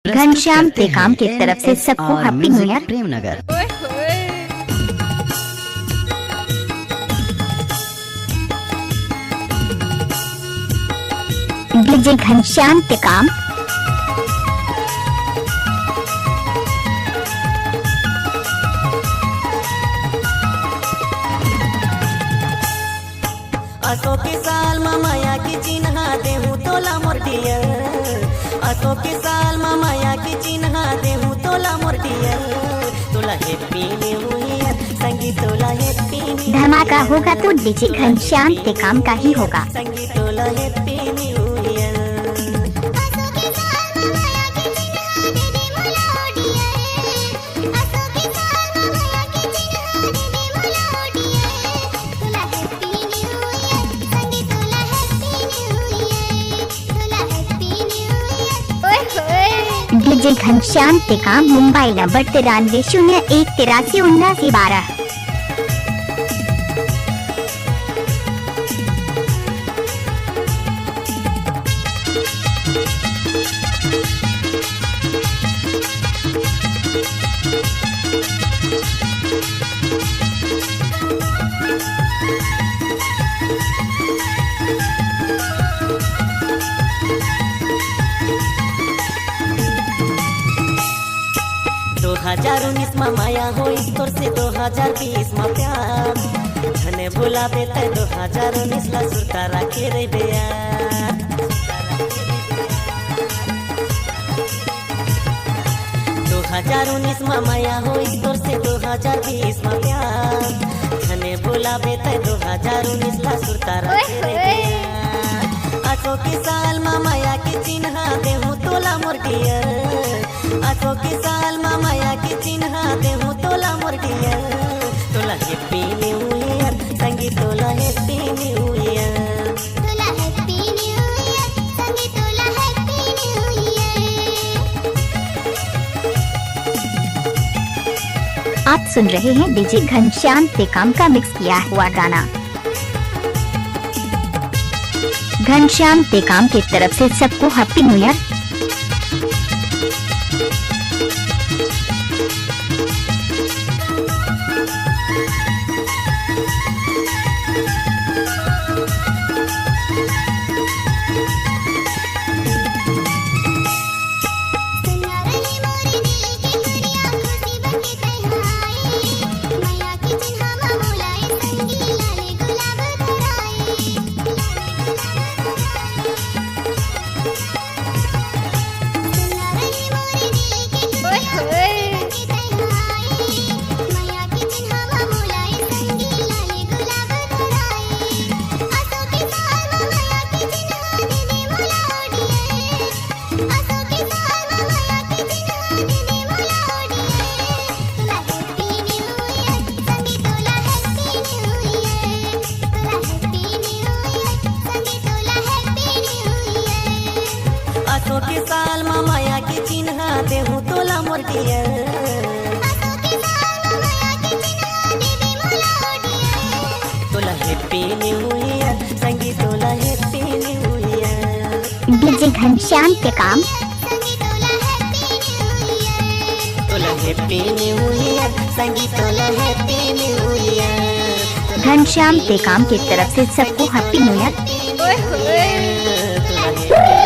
घनश्याम टेकाम की तरफ से सबको happy new year. Premnagar. DJ Ghanshyam Tekam. असो के साल माया की चिन्हा देहू तोला मोरटियर। असो के साल माया की चिन्हा देहू तोला मोरटियर। तोला हैप्पी न्यू ईयर संगी, तोला हैप्पी न्यू ईयर। धमाका होगा तो डीजे घनश्याम टेकाम का ही होगा। संगी तोला happy new year. DJ Ghanshyam Tekam mobile number 9301837912। हजार 19 में माया हो तोर से 2020 में प्यार। धने बुलाबे ते 2019 ला सुरता राखे रे बेया। 2019 में माया हो तोर से 2020 में प्यार। धने बुलाबे ते 2019 ला सुरता राखे रे बेया। आठो के साल माया की चिन्हा देहू तोला मोरटियर। आठो के साल माया की चिन्हा देहू तोला मोरटियर। तोला हैप्पी न्यू ईयर संगी, तोला हैप्पी न्यू ईयर। तोला हैप्पी न्यू ईयर संगी, तोला हैप्पी न्यू ईयर। आप सुन रहे हैं डीजे घनश्याम टेकाम का मिक्स किया हुआ गाना। घनश्याम टेकाम की तरफ से सबको हैप्पी न्यू ईयर। आठो के साल माया की चिन्हा देहू तोला मोरटियर। तोला हैप्पी न्यू ईयर संगी, तोला happy new year. DJ Ghanshyam Tekam. तोला हैप्पी न्यू ईयर संगी, तोला happy new year. Ghanshyam Tekam की तरफ से सबको हैप्पी न्यू ईयर। तोला हैप्पी